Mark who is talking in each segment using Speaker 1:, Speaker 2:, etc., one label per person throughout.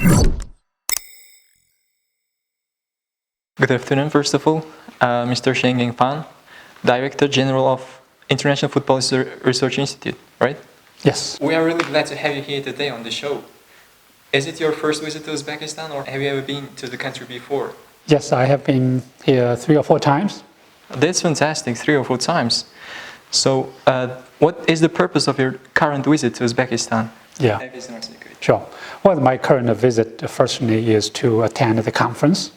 Speaker 1: Good afternoon, first of all, Mr. Sheng Fan, Director General of International Food Policy Research Institute, right?
Speaker 2: Yes.
Speaker 1: We are really glad to have you here today on the show. Is it your first visit to Uzbekistan, or have you ever been to the country before?
Speaker 2: Yes, I have been here 3 or 4 times.
Speaker 1: That's fantastic, 3 or 4 times. So, what is the purpose of your current visit to Uzbekistan?
Speaker 2: Yeah, sure. Well, my current visit firstly is to attend the conference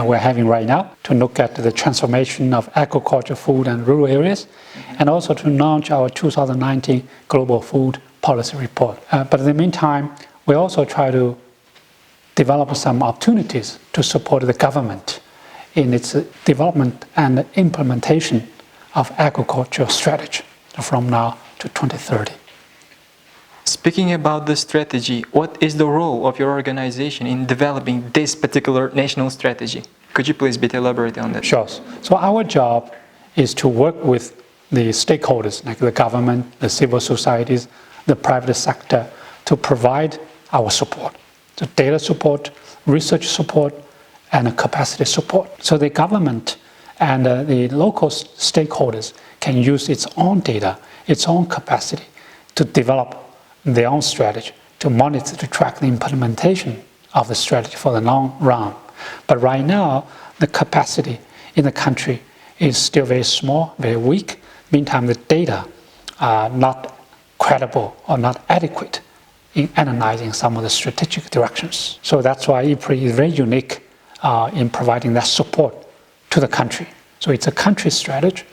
Speaker 2: we're having right now to look at the transformation of agriculture, food and rural areas, and also to launch our 2019 Global Food Policy Report. But in the meantime, we also try to develop some opportunities to support the government in its development and implementation of agricultural strategy from now to 2030.
Speaker 1: Speaking about the strategy, what is the role of your organization in developing this particular national strategy? Could you please elaborate on that?
Speaker 2: Sure. So our job is to work with the stakeholders, like the government, the civil societies, the private sector, to provide our support. So data support, research support, and capacity support. So the government and the local stakeholders can use its own data, its own capacity to develop their own strategy, to monitor, to track the implementation of the strategy for the long run. But right now, the capacity in the country is still very small, very weak. Meantime, the data are not credible or not adequate in analyzing some of the strategic directions. So that's why Ifpri is very unique in providing that support to the country. So it's a country strategy,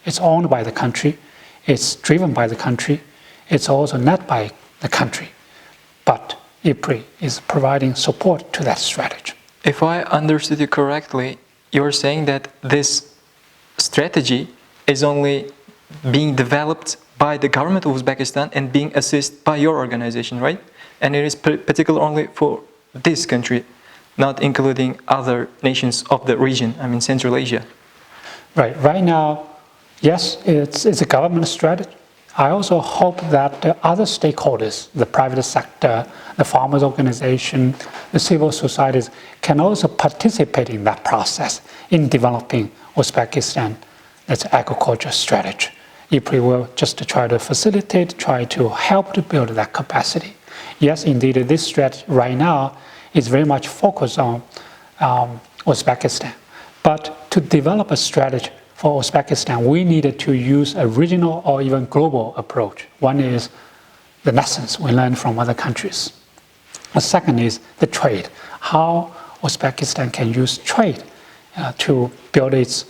Speaker 2: it's owned by the country, it's driven by the country, it's also led by the country. But Ifpri is providing support to that strategy.
Speaker 1: If I understood you correctly, you're saying that this strategy is only being developed by the government of Uzbekistan and being assisted by your organization, right? And it is particular only for this country, not including other nations of the region, I mean Central Asia.
Speaker 2: Right. Right now, yes, it's a government strategy. I also hope that the other stakeholders, the private sector, the farmers' organization, the civil societies, can also participate in that process in developing Uzbekistan, its agriculture strategy. Ifpri will just try to facilitate, try to help to build that capacity. Yes, indeed, this strategy right now is very much focused on Uzbekistan. But to develop a strategy for Uzbekistan, we needed to use a regional or even global approach. One is the lessons we learned from other countries. The second is the trade, how Uzbekistan can use trade to build its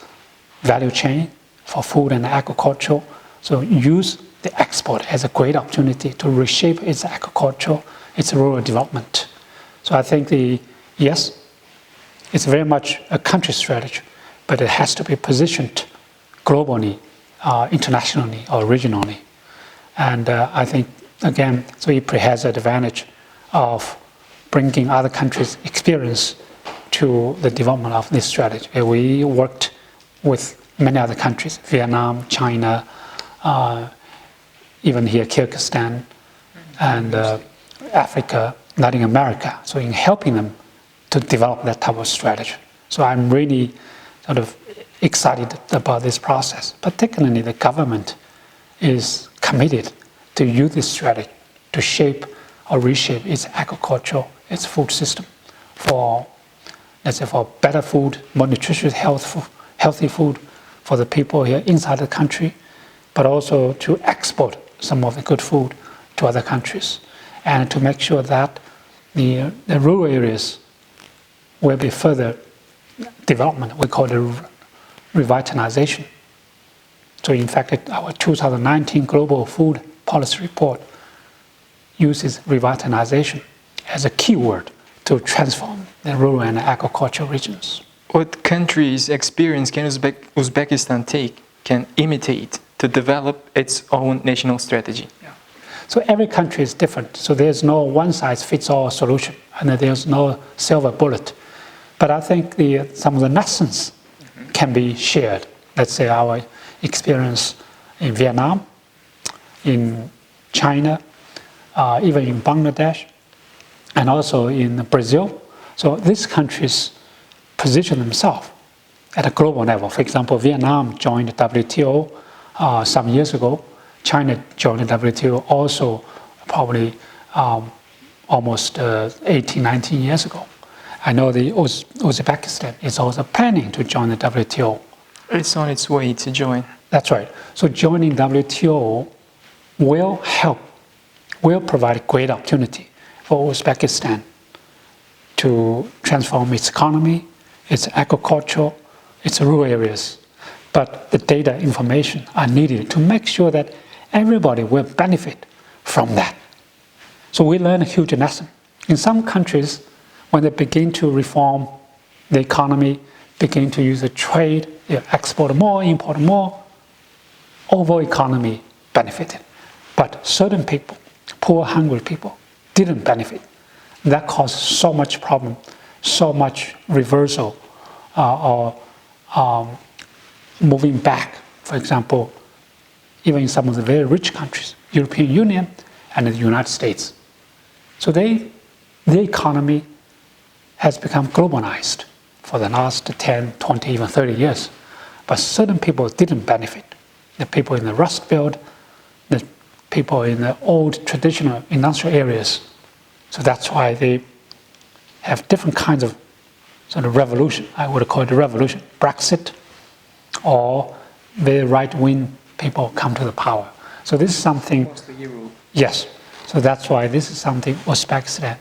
Speaker 2: value chain for food and agriculture. So use the export as a great opportunity to reshape its agriculture, its rural development. So I think yes, it's very much a country strategy, but it has to be positioned globally, internationally, or regionally. And I think, again, so Ifpri has the advantage of bringing other countries' experience to the development of this strategy. We worked with many other countries, Vietnam, China, even here, Kyrgyzstan, and Africa, Latin America, so in helping them to develop that type of strategy. So I'm really sort of excited about this process. Particularly the government is committed to use this strategy to shape or reshape its agriculture, its food system for, let's say, for better food, more nutritious, healthy food for the people here inside the country, but also to export some of the good food to other countries and to make sure that the rural areas will be further development. We call it revitalization. So in fact, our 2019 Global Food Policy Report uses revitalization as a key word to transform the rural and agricultural regions.
Speaker 1: What countries' experience can Uzbekistan can imitate to develop its own national strategy?
Speaker 2: Yeah. So every country is different. So there's no one-size-fits-all solution, and there's no silver bullet. But I think some of the lessons can be shared. Let's say our experience in Vietnam, in China, even in Bangladesh, and also in Brazil. So these countries position themselves at a global level. For example, Vietnam joined the WTO some years ago. China joined the WTO also probably almost 18, 19 years ago. I know the Uzbekistan is also planning to join the WTO.
Speaker 1: It's on its way to join.
Speaker 2: That's right. So joining WTO will provide great opportunity for Uzbekistan to transform its economy, its agriculture, its rural areas. But the data information are needed to make sure that everybody will benefit from that. So we learn a huge lesson. In some countries, when they begin to reform the economy, begin to use the trade, they export more, import more, overall economy benefited. But certain people, poor, hungry people, didn't benefit. That caused so much problem, so much reversal, or moving back. For example, even in some of the very rich countries, European Union and the United States. So the economy has become globalized for the last 10, 20, even 30 years. But certain people didn't benefit. The people in the Rust Belt, the people in the old traditional industrial areas. So that's why they have different kinds of sort of revolution. I would call it a revolution. Brexit, or the right-wing people come to the power. So this is something.
Speaker 1: Mostly Europe.
Speaker 2: Yes. So that's why this is something Uzbekistan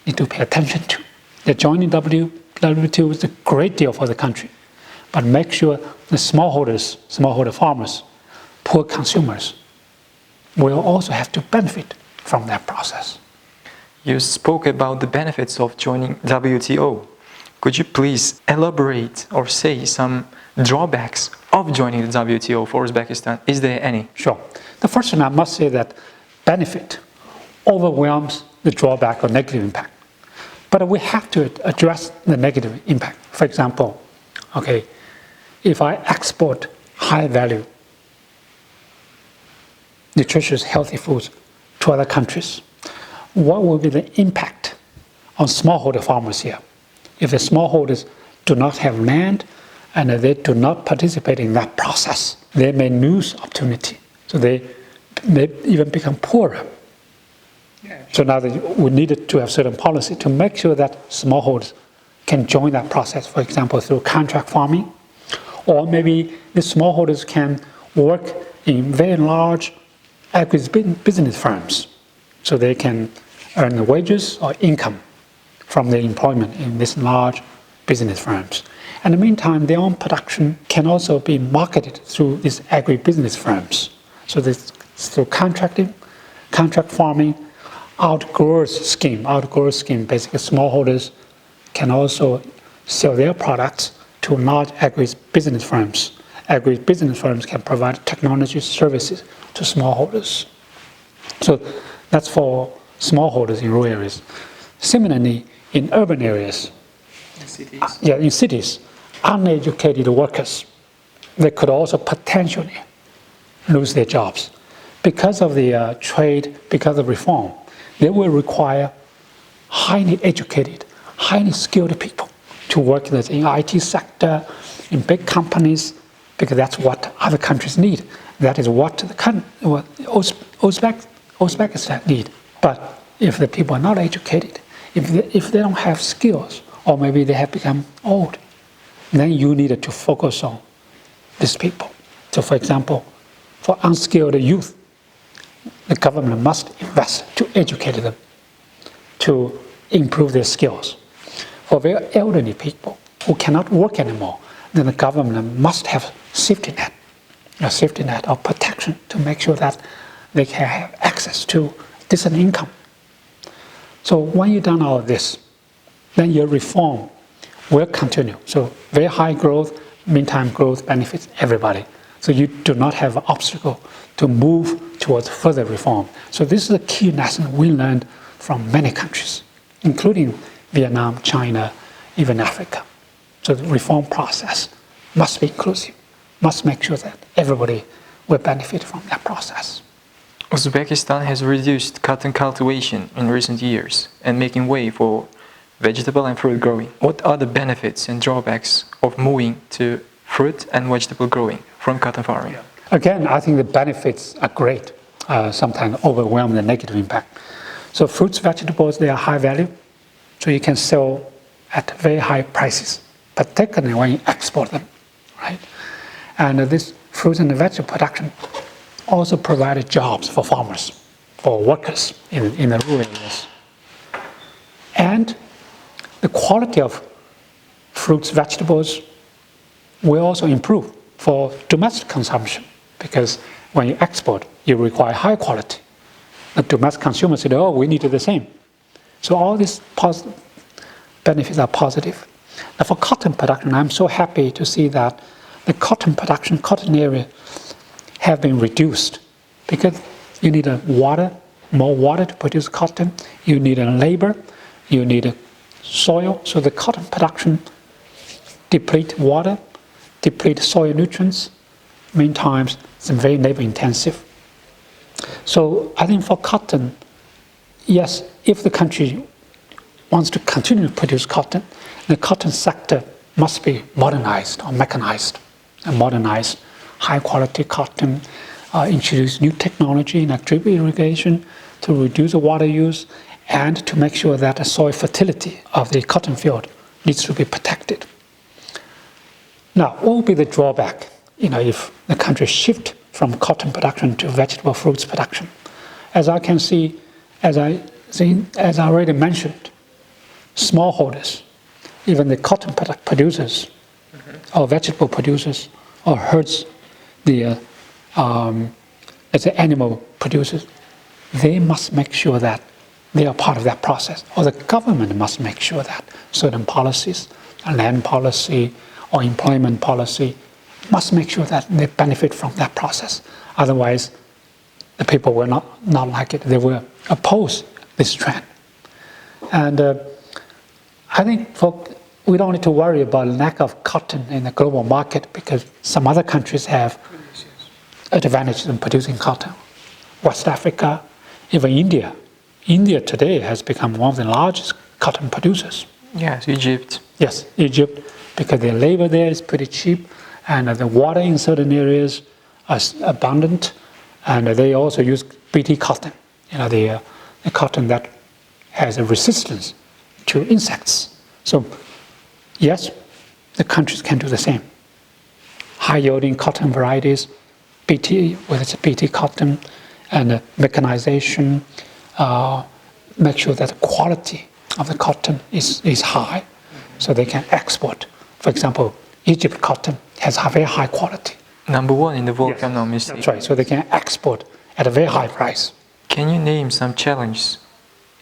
Speaker 2: need to pay attention to. The joining WTO is a great deal for the country, but make sure the smallholder farmers, poor consumers, will also have to benefit from that process.
Speaker 1: You spoke about the benefits of joining WTO. Could you please elaborate or say some drawbacks of joining the WTO for Uzbekistan? Is there any?
Speaker 2: Sure. The first one, I must say that benefit overwhelms the drawback or negative impact. But we have to address the negative impact. For example, okay, if I export high value, nutritious, healthy foods to other countries, what will be the impact on smallholder farmers here? If the smallholders do not have land and they do not participate in that process, they may lose opportunity. So they may even become poorer. Yeah. So now we needed to have certain policy to make sure that smallholders can join that process, for example, through contract farming, or maybe the smallholders can work in very large agribusiness firms, so they can earn the wages or income from their employment in these large business firms. In the meantime, their own production can also be marketed through these agribusiness firms. So this, through contract farming, outgrowers scheme, basically smallholders can also sell their products to large agribusiness firms. Agribusiness firms can provide technology services to smallholders. So that's for smallholders in rural areas. Similarly, in urban areas, in cities, uneducated workers, they could also potentially lose their jobs. Because of the trade, because of reform, they will require highly educated, highly skilled people to work in the IT sector, in big companies, because that's what other countries need. That is what Uzbekistan need. But if the people are not educated, if they don't have skills, or maybe they have become old, then you need to focus on these people. So for example, for unskilled youth, the government must invest to educate them, to improve their skills. For very elderly people who cannot work anymore, then the government must have a safety net of protection to make sure that they can have access to decent income. So when you've done all of this, then your reform will continue. So very high growth, meantime growth benefits everybody. So you do not have an obstacle to move towards further reform. So this is a key lesson we learned from many countries, including Vietnam, China, even Africa. So the reform process must be inclusive, must make sure that everybody will benefit from that process.
Speaker 1: Uzbekistan has reduced cotton cultivation in recent years and making way for vegetable and fruit growing. What are the benefits and drawbacks of moving to fruit and vegetable growing from cotton farming?
Speaker 2: Again, I think the benefits are great, sometimes overwhelm the negative impact. So fruits, vegetables, they are high value, so you can sell at very high prices, particularly when you export them, right? And this fruit and vegetable production also provided jobs for farmers, for workers in the rural areas. And the quality of fruits, vegetables will also improve for domestic consumption, because when you export, you require high quality. The domestic consumers say, oh, we need the same. So all these benefits are positive. Now for cotton production, I'm so happy to see that the cotton production, cotton area have been reduced, because you need more water to produce cotton, you need labor, you need soil, so the cotton production deplete water, deplete soil nutrients, many times it's very labor intensive. So I think for cotton, yes, if the country wants to continue to produce cotton, the cotton sector must be modernized or mechanized, and modernized, high quality cotton, introduce new technology in drip irrigation to reduce the water use and to make sure that the soil fertility of the cotton field needs to be protected. Now, what will be the drawback, if the country shift from cotton production to vegetable fruits production? As I can see, as I already mentioned, smallholders, even the cotton producers, or vegetable producers, or herds, as the animal producers, they must make sure that they are part of that process, or the government must make sure that certain policies, land policy or employment policy, must make sure that they benefit from that process. Otherwise, the people will not like it. They will oppose this trend. And I think we don't need to worry about lack of cotton in the global market, because some other countries have advantage in producing cotton. West Africa, even India. India today has become one of the largest cotton producers.
Speaker 1: Yes, Egypt.
Speaker 2: Yes, Egypt, because the labor there is pretty cheap, and the water in certain areas is abundant, and they also use BT cotton, the cotton that has a resistance to insects. So yes, the countries can do the same. High yielding cotton varieties, BT, whether it's BT cotton, and mechanization, make sure that the quality of the cotton is high, so they can export. For example, Egypt cotton has a very high quality.
Speaker 1: Number one in the world, if I'm not mistaken.
Speaker 2: That's right, so they can export at a very high price.
Speaker 1: Can you name some challenges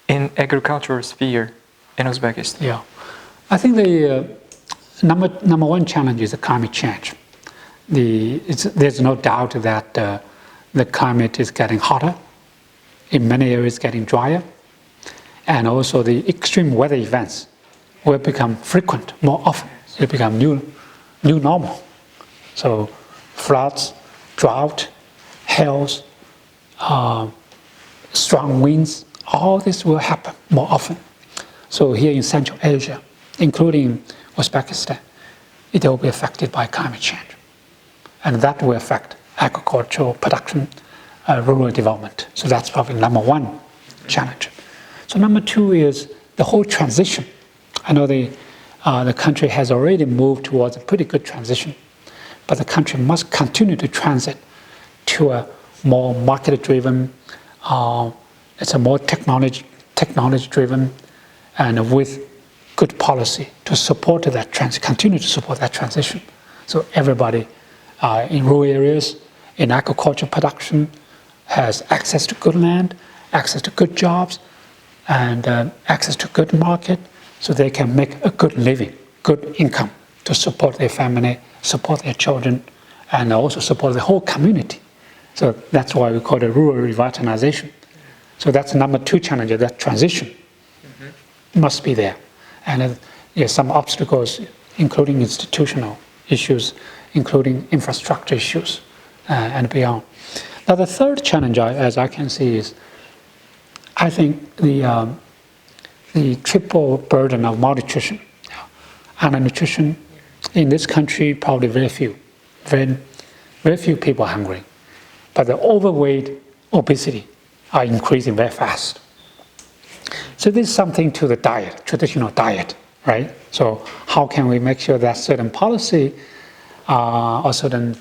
Speaker 1: in agricultural sphere in Uzbekistan?
Speaker 2: Yeah, I think the number one challenge is the climate change. There's no doubt that the climate is getting hotter, in many areas getting drier, and also the extreme weather events will become frequent more often. It become new normal. So floods, drought, hails, strong winds, all this will happen more often. So here in Central Asia, including Uzbekistan, it will be affected by climate change. And that will affect agricultural production, rural development. So that's probably number one challenge. So number two is the whole transition. I know the country has already moved towards a pretty good transition, but the country must continue to transit to a more market-driven, it's a more technology-driven, and with good policy to support that continue to support that transition. So everybody in rural areas, in agriculture production, has access to good land, access to good jobs, and access to good market, so they can make a good living, good income to support their family, support their children, and also support the whole community. So that's why we call it rural revitalization. So that's number two challenge, that transition must be there. And some obstacles, including institutional issues, including infrastructure issues, and beyond. Now the third challenge, as I can see, is I think the triple burden of malnutrition. Undernutrition in this country, probably very few people are hungry, but the overweight, obesity are increasing very fast. So there's something to the diet, traditional diet, right? So how can we make sure that certain policy or certain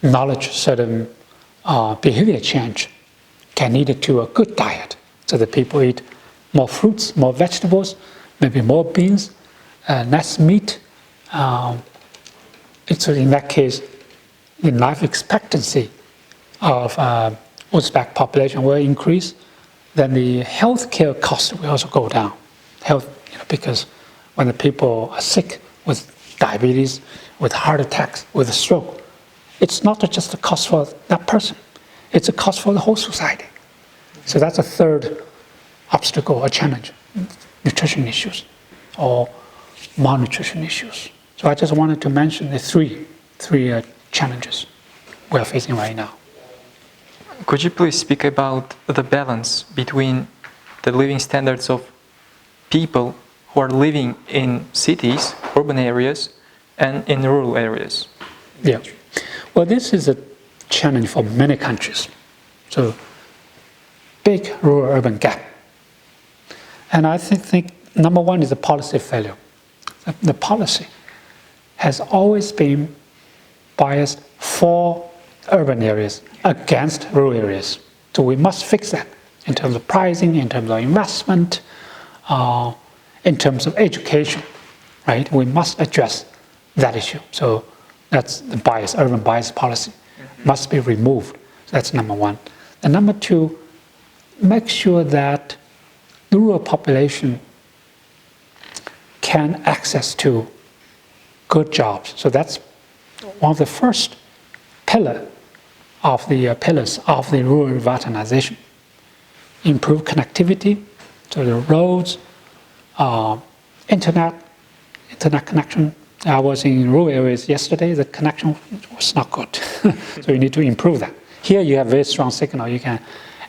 Speaker 2: knowledge, certain behavior change can lead to a good diet, so that people eat more fruits, more vegetables, maybe more beans, less meat. So in that case, the life expectancy of Uzbek population will increase, then the healthcare cost will also go down. Because when the people are sick with diabetes, with heart attacks, with a stroke, it's not just a cost for that person, it's a cost for the whole society. So that's a third obstacle or challenge, nutrition issues or malnutrition issues. So I just wanted to mention the three challenges we are facing right now.
Speaker 1: Could you please speak about the balance between the living standards of people who are living in cities, urban areas, and in rural areas?
Speaker 2: Yeah. Well, this is a challenge for many countries. So, big rural-urban gap. And I think number one is the policy failure. The policy has always been biased for urban areas against rural areas. So we must fix that in terms of pricing, in terms of investment, in terms of education, right? We must address that issue. So that's the bias, urban bias policy must be removed. So that's number one. And number two, make sure that the rural population can access to good jobs. So that's one of the first pillars of the rural revitalization. Improve connectivity, so the roads, internet connection. I was in rural areas yesterday, the connection was not good. So you need to improve that. Here you have very strong signal, you can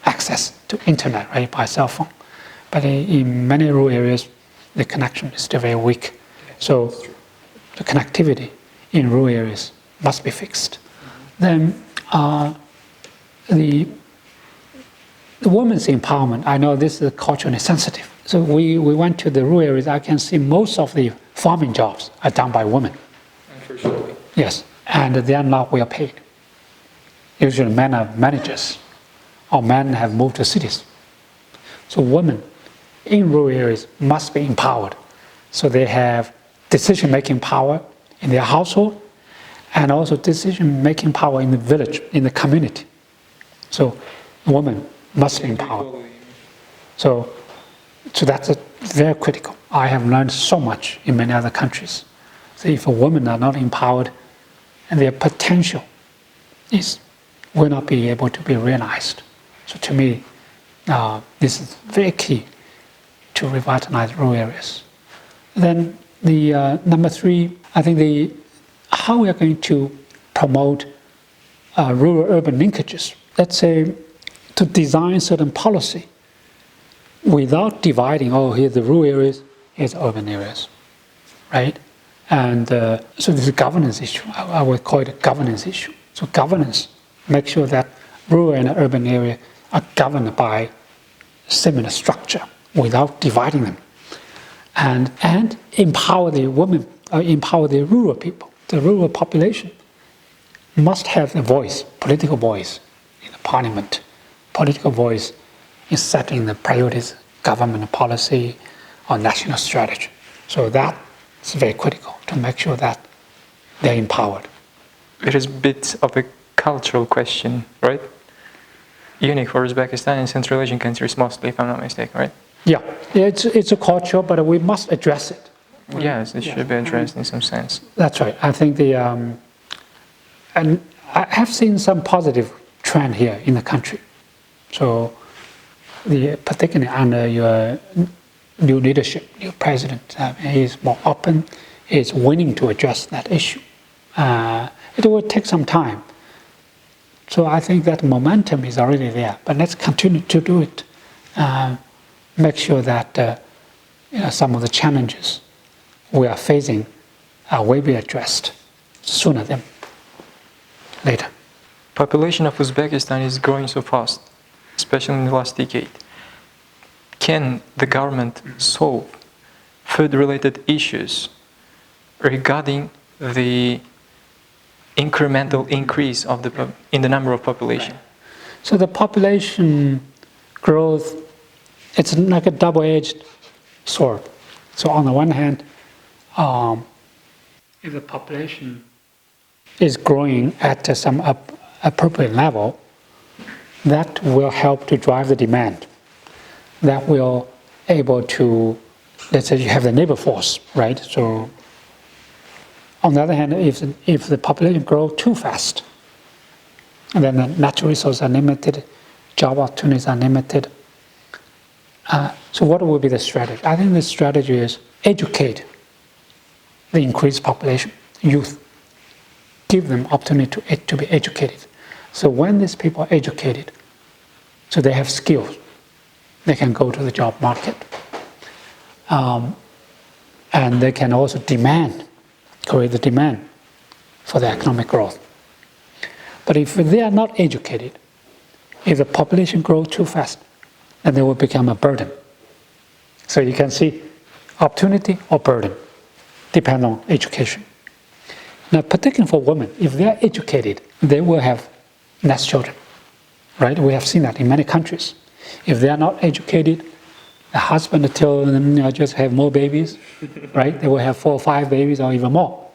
Speaker 2: access to internet, right, by cell phone. But in many rural areas, the connection is still very weak. So the connectivity in rural areas must be fixed. Then the women's empowerment, I know this is culturally sensitive. So we went to the rural areas, I can see most of the farming jobs are done by women.
Speaker 1: Unfortunately.
Speaker 2: Yes, and they are not well paid. Usually men are managers, or men have moved to cities. So women in rural areas must be empowered. So they have decision-making power in their household, and also decision-making power in the village, in the community. So women must be empowered. So that's very critical. I have learned so much in many other countries. So if women are not empowered, and their potential will not be able to be realized. So to me, this is very key to revitalize rural areas. Then the number three, I think how we are going to promote rural-urban linkages. Let's say to design certain policy without dividing, here's the rural areas, here's urban areas, right? And so this is a governance issue. I would call it a governance issue. So governance, make sure that rural and urban area are governed by similar structure without dividing them. And empower the women, empower the rural people. The rural population must have a voice, political voice in the parliament, political voice in setting the priorities, government policy or national strategy. So that is very critical to make sure that they're empowered.
Speaker 1: It is a bit of a cultural question, right? Unique for Uzbekistan and Central Asian countries mostly, if I'm not mistaken, right?
Speaker 2: Yeah, it's a culture, but we must address it.
Speaker 1: Yes, it should be addressed in some sense.
Speaker 2: That's right. I think and I have seen some positive trend here in the country. So, particularly under your new leadership, new president, he is more open, he is willing to address that issue. It will take some time So I think that momentum is already there, but let's continue to do it. Make sure that some of the challenges we are facing will be addressed sooner than later.
Speaker 1: Population of Uzbekistan is growing so fast, especially in the last decade. Can the government solve food-related issues regarding the incremental increase of in the number of population?
Speaker 2: So the population growth, it's like a double-edged sword. So on the one hand, if the population is growing at some appropriate level, that will help to drive the demand. That will able to, let's say you have the labor force, right? So on the other hand, if the population grows too fast, then the natural resources are limited, job opportunities are limited. So what will be the strategy? I think the strategy is educate the increased population, youth. Give them opportunity to be educated. So when these people are educated, so they have skills, they can go to the job market. And they can also create the demand for the economic growth. But if they are not educated, if the population grows too fast, then they will become a burden. So you can see opportunity or burden, depend on education. Now, particularly for women, if they are educated, they will have less children, right? We have seen that in many countries. If they are not educated, the husband tells them just have more babies, right? They will have 4 or 5 babies or even more.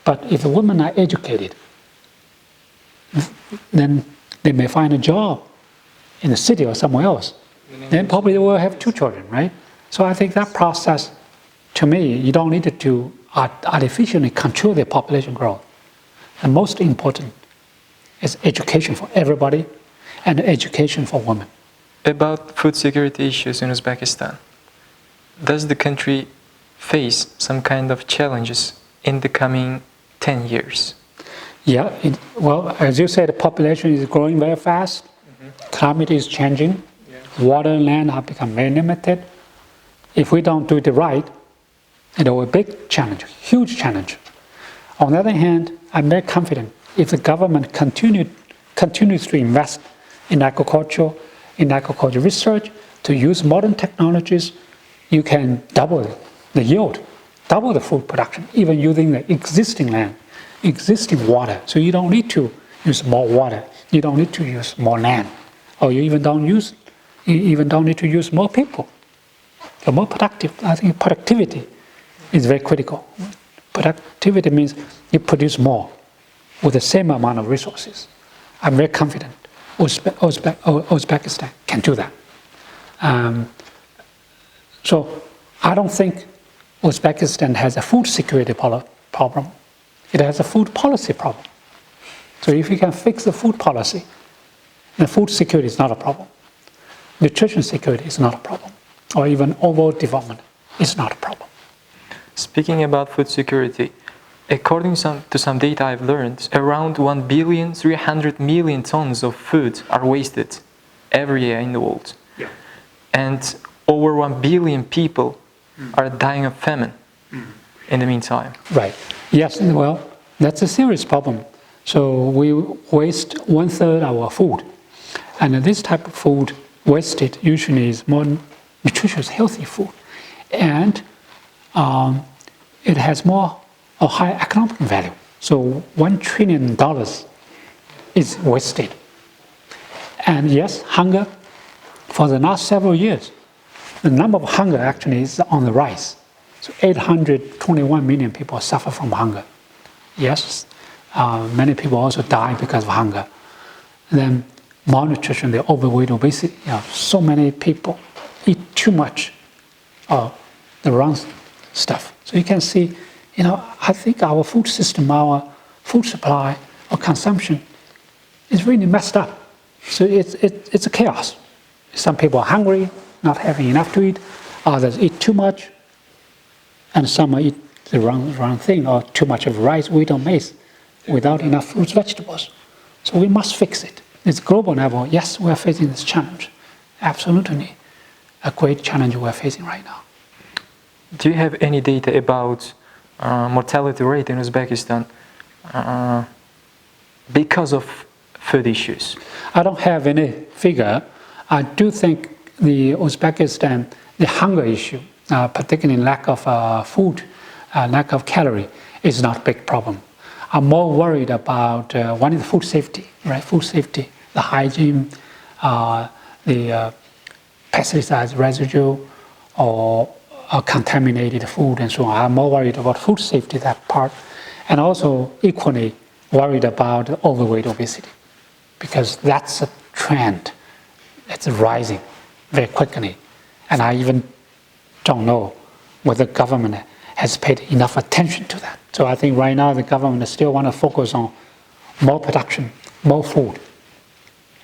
Speaker 2: But if the women are educated, then they may find a job in the city or somewhere else. Then probably they will have 2 children, right? So I think that process, to me, you don't need to artificially control the population growth. The most important is education for everybody and education for women.
Speaker 1: About food security issues in Uzbekistan, does the country face some kind of challenges in the coming 10 years?
Speaker 2: Yeah, well, as you said, the population is growing very fast. Climate is changing. Water and land have become very limited. If we don't do it right, it will be a big challenge, huge challenge. On the other hand, I'm very confident if the government continues to invest in agriculture research, to use modern technologies, you can double the yield, double the food production, even using the existing land, existing water. So you don't need to use more water, you don't need to use more land, or you even don't need to use more people. You're more productive. I think productivity is very critical. Productivity means you produce more with the same amount of resources. I'm very confident Uzbekistan can do that. So I don't think Uzbekistan has a food security problem. It has a food policy problem. So if you can fix the food policy, then food security is not a problem. Nutrition security is not a problem. Or even overall development is not a problem.
Speaker 1: Speaking about food security, according to some data I've learned, around 1,300,000,000 tons of food are wasted every year in the world.
Speaker 2: Yeah.
Speaker 1: And over 1 billion people are dying of famine in the meantime.
Speaker 2: Right. Yes, well, that's a serious problem. So we waste 1/3 of our food. And this type of food wasted usually is more nutritious, healthy food. And it has a higher economic value. So $1 trillion is wasted. And yes, hunger, for the last several years, the number of hunger actually is on the rise. So 821 million people suffer from hunger. Yes, many people also die because of hunger. And then malnutrition, the overweight, obesity, so many people eat too much of the wrong stuff. So you can see, I think our food system, our food supply, our consumption is really messed up. So it's a chaos. Some people are hungry, not having enough to eat. Others eat too much. And some eat the wrong thing, or too much of rice, wheat, or maize, without enough fruits, vegetables. So we must fix it. It's global level. Yes, we're facing this challenge. Absolutely a great challenge we're facing right now.
Speaker 1: Do you have any data about mortality rate in Uzbekistan because of food issues?
Speaker 2: I don't have any figure. I do think the Uzbekistan, the hunger issue, particularly lack of food, lack of calorie, is not a big problem. I'm more worried about one is food safety, right? Food safety, the hygiene, the pesticides residue, or contaminated food and so on. I'm more worried about food safety, that part, and also equally worried about overweight, obesity, because that's a trend. It's rising very quickly, and I even don't know whether the government has paid enough attention to that. So I think right now the government still want to focus on more production, more food.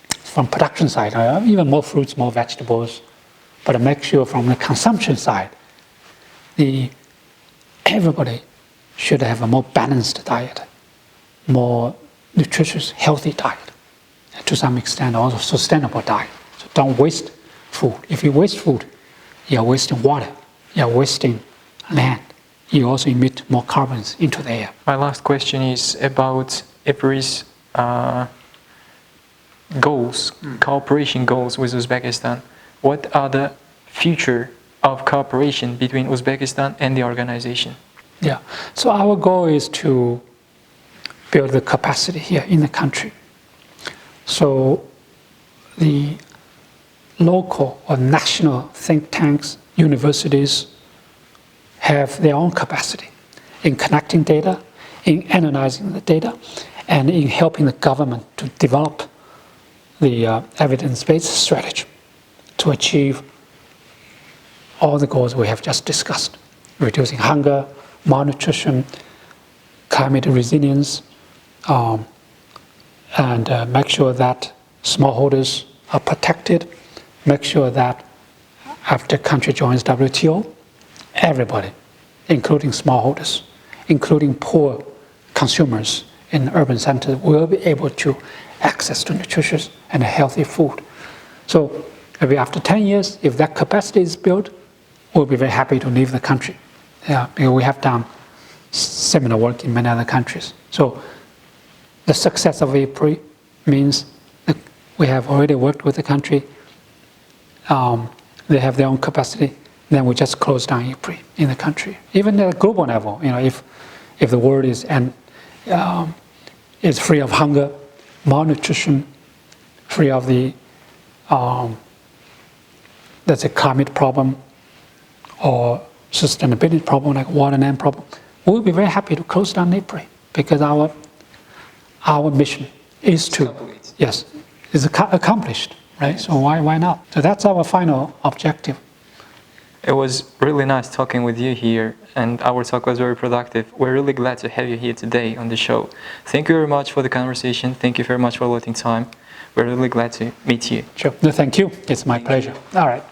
Speaker 2: From production side, even more fruits, more vegetables, but make sure from the consumption side, everybody should have a more balanced diet, more nutritious, healthy diet, and to some extent also sustainable diet. So don't waste food. If you waste food, you're wasting water, you're wasting land. You also emit more carbons into the air.
Speaker 1: My last question is about Ifpri's goals, cooperation goals with Uzbekistan. What are the future of cooperation between Uzbekistan and the organization?
Speaker 2: Yeah, so our goal is to build the capacity here in the country. So the local or national think tanks, universities have their own capacity in collecting data, in analyzing the data, and in helping the government to develop the evidence-based strategy to achieve all the goals we have just discussed: reducing hunger, malnutrition, climate resilience, and make sure that smallholders are protected, make sure that after country joins WTO, everybody, including smallholders, including poor consumers in urban centers, will be able to access to nutritious and healthy food. So maybe after 10 years, if that capacity is built, we'll be very happy to leave the country. Yeah, because we have done similar work in many other countries. So the success of Ifpri means that we have already worked with the country. They have their own capacity. Then we just close down Ifpri in the country. Even at a global level, if the world is free of hunger, malnutrition, free of that's a climate problem or sustainability problem like water land problem, we'll be very happy to close down Ifpri because our mission is to, yes, is accomplished, right? So why not? So that's our final objective.
Speaker 1: It was really nice talking with you here, and our talk was very productive. We're really glad to have you here today on the show. Thank you very much for the conversation. Thank you very much for allotting time. We're really glad to meet you.
Speaker 2: Sure. No, thank you. It's my pleasure. All right.